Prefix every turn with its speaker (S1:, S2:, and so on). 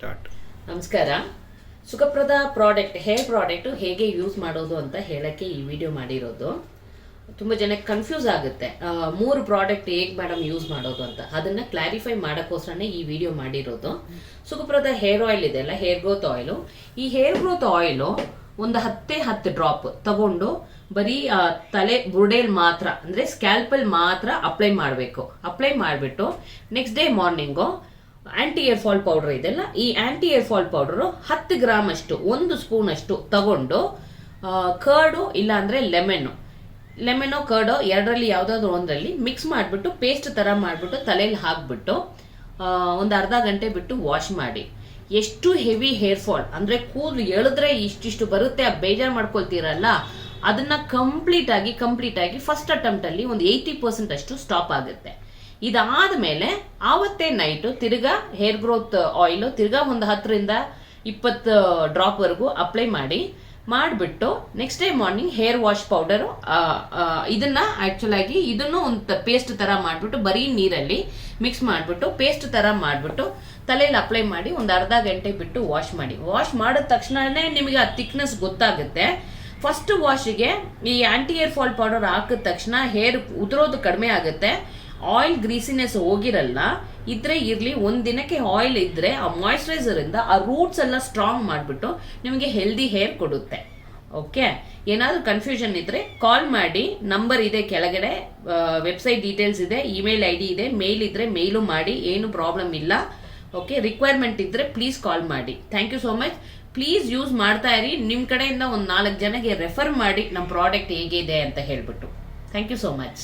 S1: Start.
S2: ನಮಸ್ಕಾರ. ಸುಖಪ್ರದ product, hair product ಹೇಗೆ use ಮಾಡೋದು ಅಂತ ಹೇಳಕ್ಕೆ ಈ ವಿಡಿಯೋ ಮಾಡಿರೋದು. ತುಂಬಾ ಜನಕ್ಕೆ ಕನ್ಫ್ಯೂಸ್ ಆಗುತ್ತೆ, 3 ಪ್ರಾಡಕ್ಟ್ ಹೇಗೆ ಮೇಡಮ್ ಯೂಸ್ ಮಾಡೋದು ಅಂತ. ಅದನ್ನ ಕ್ಲಾರಿಫೈ ಮಾಡೋಕ್ಕೋಸ್ಕರನೇ ಈ ವಿಡಿಯೋ ಮಾಡಿರೋದು. ಸುಖಪ್ರದ ಹೇರ್ ಆಯಿಲ್ ಇದೆ ಅಲ್ಲ, ಹೇರ್ ಗ್ರೋತ್ ಆಯಿಲ್. ಈ ಹೇರ್ ಗ್ರೋತ್ ಆಯಿಲ್ ಒಂದು 10 ಡ್ರಾಪ್ ತಗೊಂಡು ಬರೀ ತಲೆ ಬುರುಡೆಲ್ ಮಾತ್ರ, ಅಂದ್ರೆ ಸ್ಕ್ಯಾಲ್ಪಲ್ ಮಾತ್ರ ಅಪ್ಲೈ ಮಾಡಬೇಕು. ಅಪ್ಲೈ ಮಾಡಿಬಿಟ್ಟು next day morning anti hair fall powder ಇದೆಲ್ಲ, ಈ anti hair fall powder 10 gram ಅಷ್ಟು, 1 ಸ್ಪೂನ್ ಅಷ್ಟು ತಗೊಂಡು ಕರ್ಡು ಇಲ್ಲ ಅಂದ್ರೆ ಲೆಮನ್ ಕರ್ಡು ಎರಡರಲ್ಲಿ ಯಾವ್ದಾದ್ರು ಒಂದರಲ್ಲಿ ಮಿಕ್ಸ್ ಮಾಡಿಬಿಟ್ಟು ಪೇಸ್ಟ್ ತರ ಮಾಡಿಬಿಟ್ಟು ತಲೆಯಲ್ಲಿ ಹಾಕ್ಬಿಟ್ಟು ಒಂದು ಅರ್ಧ ಗಂಟೆ ಬಿಟ್ಟು ವಾಶ್ ಮಾಡಿ. ಎಷ್ಟು ಹೆವಿ ಹೇರ್ ಫಾಲ್ ಅಂದ್ರೆ ಕೂದಲು ಎಳೆದ್ರೆ ಇಷ್ಟಿಷ್ಟು ಬರುತ್ತೆ, ಬೇಜಾರು ಮಾಡ್ಕೊಳ್ತೀರಲ್ಲ, ಅದನ್ನ ಕಂಪ್ಲೀಟ್ ಆಗಿ ಫಸ್ಟ್ ಅಟೆಂಪ್ಟ್ ಅಲ್ಲಿ ಒಂದು 80% ಅಷ್ಟು ಸ್ಟಾಪ್ ಆಗುತ್ತೆ. ಇದಾದ್ಮೇಲೆ ಆವತ್ತೇ ನೈಟ್ ತಿರ್ಗಾ ಹೇರ್ ಗ್ರೋತ್ ಆಯಿಲ್ ತಿರ್ಗಾ ಒಂದು 10-20 ಡ್ರಾಪ್ ವರೆಗೂ ಅಪ್ಲೈ ಮಾಡಿಬಿಟ್ಟು next day morning hair wash powder ಇದನ್ನ ಆಕ್ಚುಲ್ ಆಗಿ ಇದನ್ನು ಒಂದು ಪೇಸ್ಟ್ ತರ ಮಾಡ್ಬಿಟ್ಟು ಬರೀ ನೀರಲ್ಲಿ ಮಿಕ್ಸ್ ಮಾಡ್ಬಿಟ್ಟು ಪೇಸ್ಟ್ ತರ ಮಾಡ್ಬಿಟ್ಟು ತಲೆಯಲ್ಲಿ ಅಪ್ಲೈ ಮಾಡಿ ಒಂದು ಅರ್ಧ ಗಂಟೆ ಬಿಟ್ಟು ವಾಶ್ ಮಾಡಿ. ವಾಶ್ ಮಾಡಿದ ತಕ್ಷಣನೇ ನಿಮಗೆ ಆ ಥಿಕ್ನೆಸ್ ಗೊತ್ತಾಗುತ್ತೆ. ಫಸ್ಟ್ ವಾಶ್ಗೆ ಈ ಆಂಟಿ ಹೇರ್ ಫಾಲ್ ಪೌಡರ್ ಹಾಕಿದ ತಕ್ಷಣ ಹೇರ್ ಉದುರೋದು ಕಡಿಮೆ ಆಗುತ್ತೆ, ಆಯಿಲ್ ಗ್ರೀಸಿನೆಸ್ ಹೋಗಿರಲ್ಲ. ಇದ್ರೆ ಇರ್ಲಿ, ಒಂದ್ ದಿನಕ್ಕೆ ಆಯಿಲ್ ಇದ್ರೆ ಆ ಮಾಯಿಶ್ಚರೈಸರ್ ಇಂದ ಆ ರೂಟ್ಸ್ ಎಲ್ಲ ಸ್ಟ್ರಾಂಗ್ ಮಾಡಿಬಿಟ್ಟು ನಿಮಗೆ ಹೆಲ್ದಿ ಹೇರ್ ಕೊಡುತ್ತೆ. ಓಕೆ, ಏನಾದ್ರೂ ಕನ್ಫ್ಯೂಷನ್ ಇದ್ರೆ ಕಾಲ್ ಮಾಡಿ, ನಂಬರ್ ಇದೆ ಕೆಳಗಡೆ, ವೆಬ್ಸೈಟ್ ಡೀಟೇಲ್ಸ್ ಇದೆ, ಇಮೇಲ್ ID ಇದೆ, ಮೇಲ್ ಇದ್ರೆ ಮೇಲು ಮಾಡಿ, ಏನು ಪ್ರಾಬ್ಲಮ್ ಇಲ್ಲ. ಓಕೆ, ರಿಕ್ವೈರ್ಮೆಂಟ್ ಇದ್ರೆ ಪ್ಲೀಸ್ ಕಾಲ್ ಮಾಡಿ. Thank you so much. Please use ಮಾಡ್ತಾ ಇರಿ. ನಿಮ್ ಕಡೆಯಿಂದ ಒಂದು 4 ಜನಕ್ಕೆ ರೆಫರ್ ಮಾಡಿ ನಮ್ಮ ಪ್ರಾಡಕ್ಟ್ ಹೇಗಿದೆ ಅಂತ ಹೇಳ್ಬಿಟ್ಟು. Thank you so much.